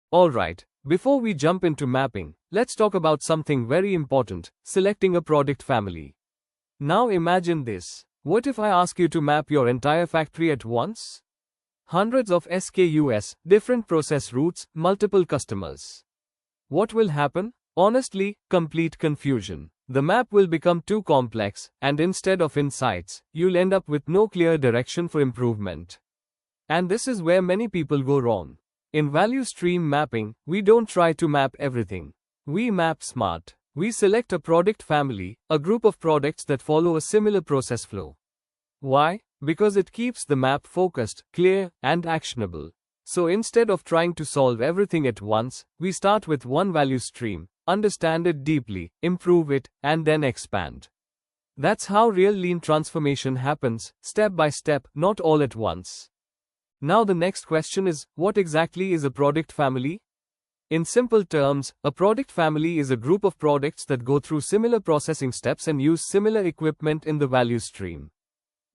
Alright, before we jump into mapping, let's talk about something very important, selecting a product family. Now imagine this. What if I ask you to map your entire factory at once? Hundreds of SKUs, different process routes, multiple customers. What will happen? Honestly, complete confusion. The map will become too complex, and instead of insights, you'll end up with no clear direction for improvement. And this is where many people go wrong. In value stream mapping, we don't try to map everything. We map smart. We select a product family, a group of products that follow a similar process flow. Why? Because it keeps the map focused, clear, and actionable. So instead of trying to solve everything at once, we start with one value stream, understand it deeply, improve it, and then expand. That's how real lean transformation happens, step by step, not all at once. Now the next question is, what exactly is a product family? In simple terms, a product family is a group of products that go through similar processing steps and use similar equipment in the value stream.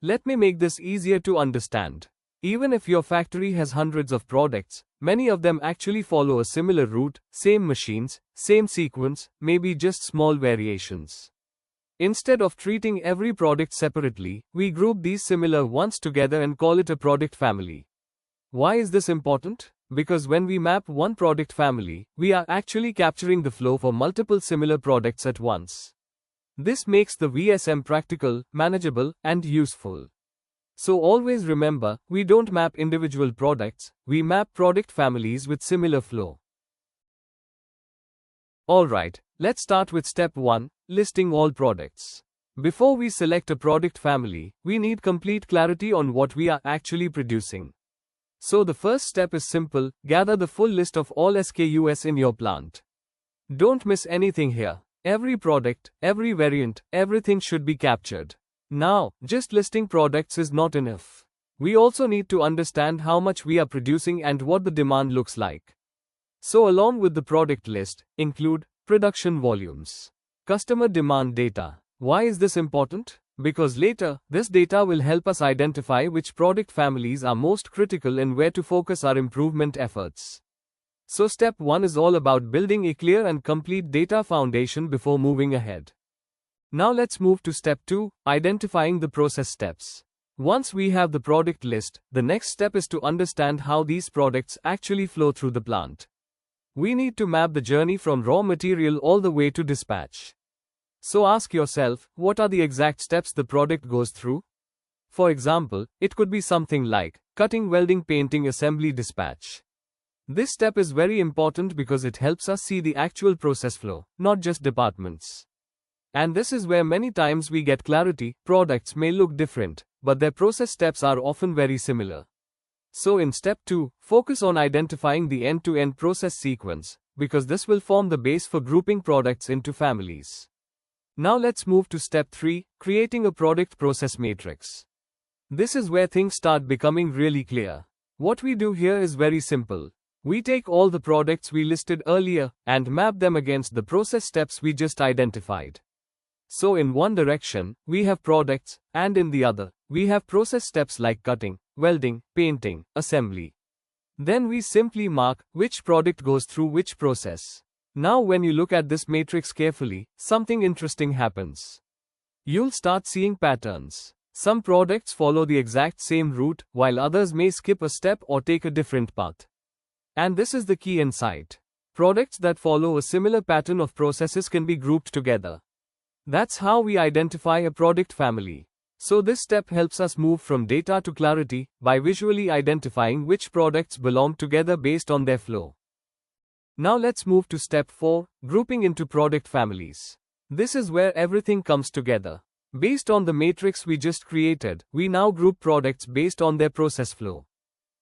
Let me make this easier to understand. Even if your factory has hundreds of products, many of them actually follow a similar route, same machines, same sequence, maybe just small variations. Instead of treating every product separately, we group these similar ones together and call it a product family. Why is this important? Because when we map one product family, we are actually capturing the flow for multiple similar products at once. This makes the VSM practical, manageable, and useful. So always remember, we don't map individual products, we map product families with similar flow. Alright, let's start with step 1, listing all products. Before we select a product family, we need complete clarity on what we are actually producing. So the first step is simple, gather the full list of all SKUs in your plant. Don't miss anything here. Every product, every variant, everything should be captured. Now, just listing products is not enough. We also need to understand how much we are producing and what the demand looks like. So along with the product list, include production volumes, customer demand data. Why is this important? Because later, this data will help us identify which product families are most critical and where to focus our improvement efforts. So step 1 is all about building a clear and complete data foundation before moving ahead. Now let's move to step 2, identifying the process steps. Once we have the product list, the next step is to understand how these products actually flow through the plant. We need to map the journey from raw material all the way to dispatch. So ask yourself, what are the exact steps the product goes through? For example, it could be something like cutting, welding, painting, assembly, dispatch. This step is very important because it helps us see the actual process flow, not just departments. And this is where many times we get clarity. Products may look different, but their process steps are often very similar. So in step 2, focus on identifying the end-to-end process sequence, because this will form the base for grouping products into families. Now let's move to step 3, creating a product process matrix. This is where things start becoming really clear. What we do here is very simple. We take all the products we listed earlier and map them against the process steps we just identified. So in one direction, we have products, and in the other, we have process steps like cutting, welding, painting, assembly. Then we simply mark which product goes through which process. Now when you look at this matrix carefully, something interesting happens. You'll start seeing patterns. Some products follow the exact same route, while others may skip a step or take a different path. And this is the key insight. Products that follow a similar pattern of processes can be grouped together. That's how we identify a product family. So this step helps us move from data to clarity by visually identifying which products belong together based on their flow. Now let's move to step 4, grouping into product families. This is where everything comes together. Based on the matrix we just created, we now group products based on their process flow.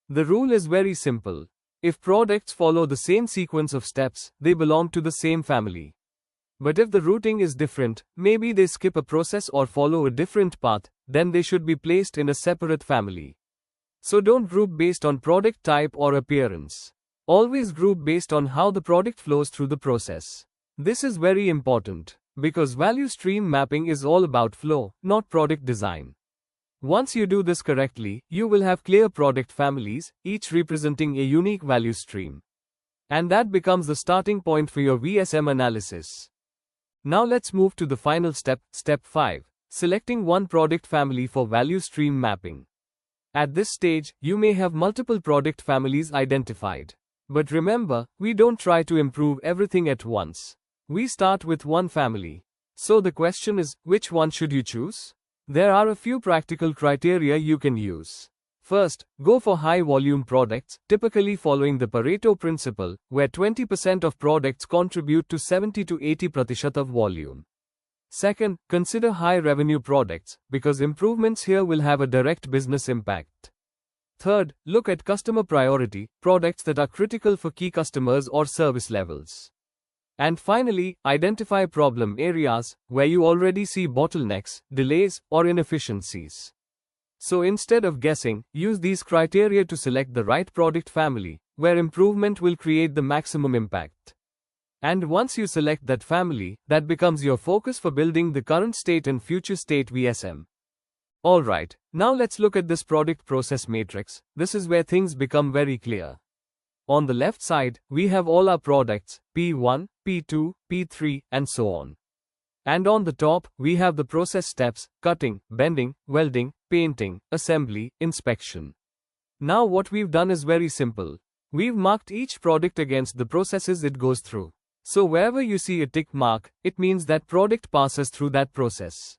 The rule is very simple. If products follow the same sequence of steps, they belong to the same family. But if the routing is different, maybe they skip a process or follow a different path, then they should be placed in a separate family. So don't group based on product type or appearance. Always group based on how the product flows through the process. This is very important, because value stream mapping is all about flow, not product design. Once you do this correctly, you will have clear product families, each representing a unique value stream. And that becomes the starting point for your VSM analysis. Now let's move to the final step, step 5, selecting one product family for value stream mapping. At this stage, you may have multiple product families identified. But remember, we don't try to improve everything at once. We start with one family. So the question is, which one should you choose? There are a few practical criteria you can use. First, go for high-volume products, typically following the Pareto principle, where 20% of products contribute to 70 to 80% of volume. Second, consider high-revenue products, because improvements here will have a direct business impact. Third, look at customer priority, products that are critical for key customers or service levels. And finally, identify problem areas, where you already see bottlenecks, delays, or inefficiencies. So instead of guessing, use these criteria to select the right product family, where improvement will create the maximum impact. And once you select that family, that becomes your focus for building the current state and future state VSM. Alright, now let's look at this product process matrix. This is where things become very clear. On the left side, we have all our products, P1, P2, P3, and so on. And on the top, we have the process steps, cutting, bending, welding, painting, assembly, inspection. Now what we've done is very simple. We've marked each product against the processes it goes through. So wherever you see a tick mark, it means that product passes through that process.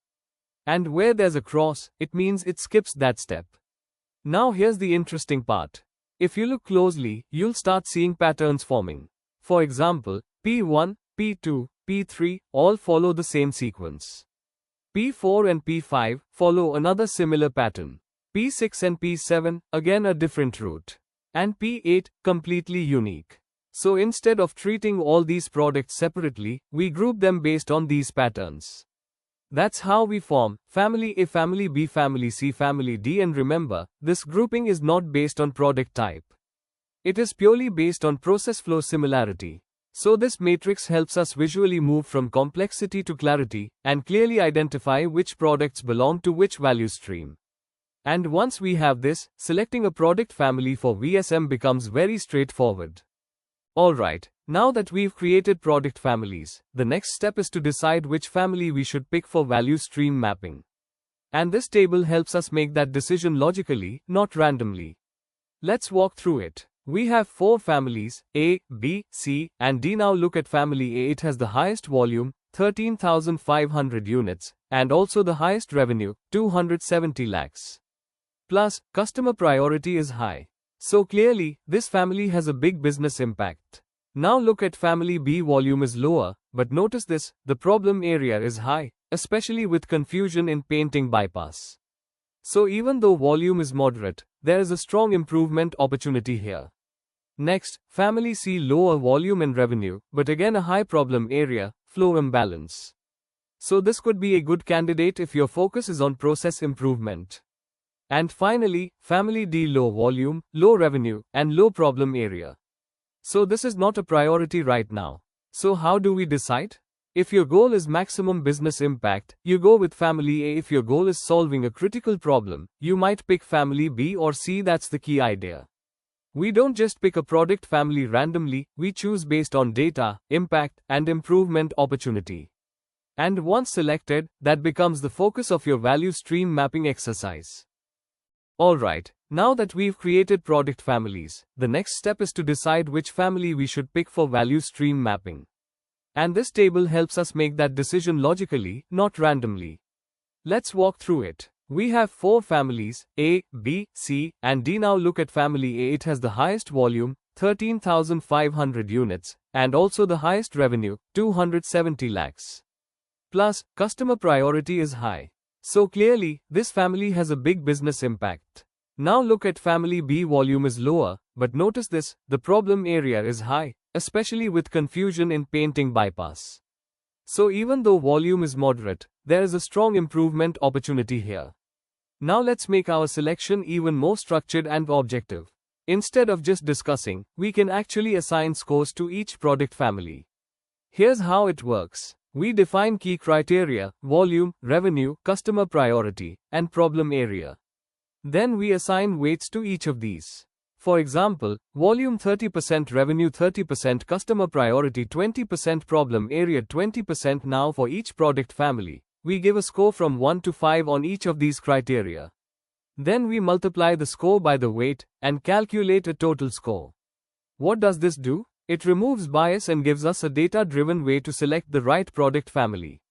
And where there's a cross, it means it skips that step. Now here's the interesting part. If you look closely, you'll start seeing patterns forming. For example, P1, P2, P3 all follow the same sequence. P4 and P5 follow another similar pattern. P6 and P7 again a different route. And P8 completely unique. So instead of treating all these products separately, we group them based on these patterns. That's how we form family A, family B, family C, family D, and remember, this grouping is not based on product type. It is purely based on process flow similarity. So this matrix helps us visually move from complexity to clarity, and clearly identify which products belong to which value stream. And once we have this, selecting a product family for VSM becomes very straightforward. Alright, now that we've created product families, the next step is to decide which family we should pick for value stream mapping. And this table helps us make that decision logically, not randomly. Let's walk through it. We have 4 families, A, B, C, and D. Now look at family A. It has the highest volume, 13,500 units, and also the highest revenue, 270 lakhs. Plus, customer priority is high. So clearly, this family has a big business impact. Now look at family B. Volume is lower, but notice this, the problem area is high, especially with confusion in painting bypass. So even though volume is moderate, there is a strong improvement opportunity here. Next, family C. Lower volume and revenue, but again a high problem area, flow imbalance. So this could be a good candidate if your focus is on process improvement. And finally, family D. Low volume, low revenue, and low problem area. So this is not a priority right now. So how do we decide? If your goal is maximum business impact, you go with family A. If your goal is solving a critical problem, you might pick family B or C. That's the key idea. We don't just pick a product family randomly, we choose based on data, impact, and improvement opportunity. And once selected, that becomes the focus of your value stream mapping exercise. Alright, now that we've created product families, the next step is to decide which family we should pick for value stream mapping. And this table helps us make that decision logically, not randomly. Let's walk through it. We have 4 families, A, B, C, and D. Now look at family A. It has the highest volume, 13,500 units, and also the highest revenue, 270 lakhs. Plus, customer priority is high. So clearly, this family has a big business impact. Now look at family B. Volume is lower, but notice this, the problem area is high, especially with confusion in painting bypass. So even though volume is moderate, there is a strong improvement opportunity here. Now let's make our selection even more structured and objective. Instead of just discussing, we can actually assign scores to each product family. Here's how it works. We define key criteria, volume, revenue, customer priority, and problem area. Then we assign weights to each of these. For example, volume 30%, revenue 30%, customer priority 20%, problem area 20%. Now for each product family, we give a score from 1 to 5 on each of these criteria. Then we multiply the score by the weight and calculate a total score. What does this do? It removes bias and gives us a data-driven way to select the right product family.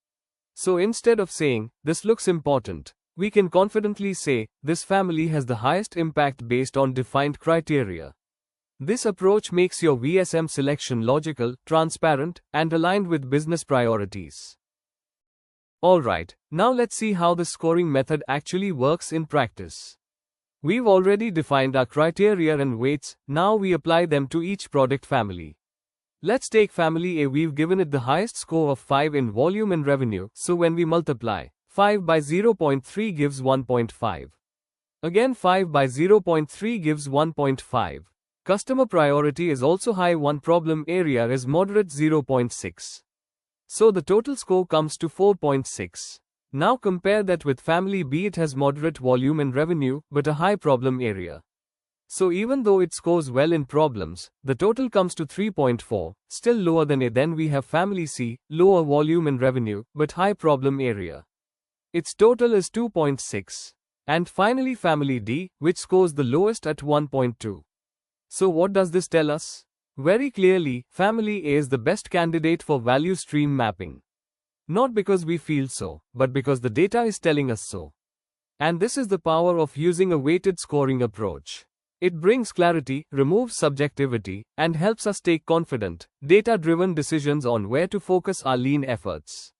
So instead of saying, "This looks important," we can confidently say, "This family has the highest impact based on defined criteria." This approach makes your VSM selection logical, transparent, and aligned with business priorities. Alright, now let's see how this scoring method actually works in practice. We've already defined our criteria and weights, now we apply them to each product family. Let's take family A. We've given it the highest score of 5 in volume and revenue, so when we multiply 5 by 0.3 gives 1.5. Again 5 by 0.3 gives 1.5. Customer priority is also high, one problem area is moderate 0.6. So the total score comes to 4.6. Now compare that with family B. It has moderate volume and revenue, but a high problem area. So even though it scores well in problems, the total comes to 3.4, still lower than A. Then we have family C, lower volume and revenue, but high problem area. Its total is 2.6. And finally family D, which scores the lowest at 1.2. So what does this tell us? Very clearly, family A is the best candidate for value stream mapping. Not because we feel so, but because the data is telling us so. And this is the power of using a weighted scoring approach. It brings clarity, removes subjectivity, and helps us take confident, data-driven decisions on where to focus our lean efforts.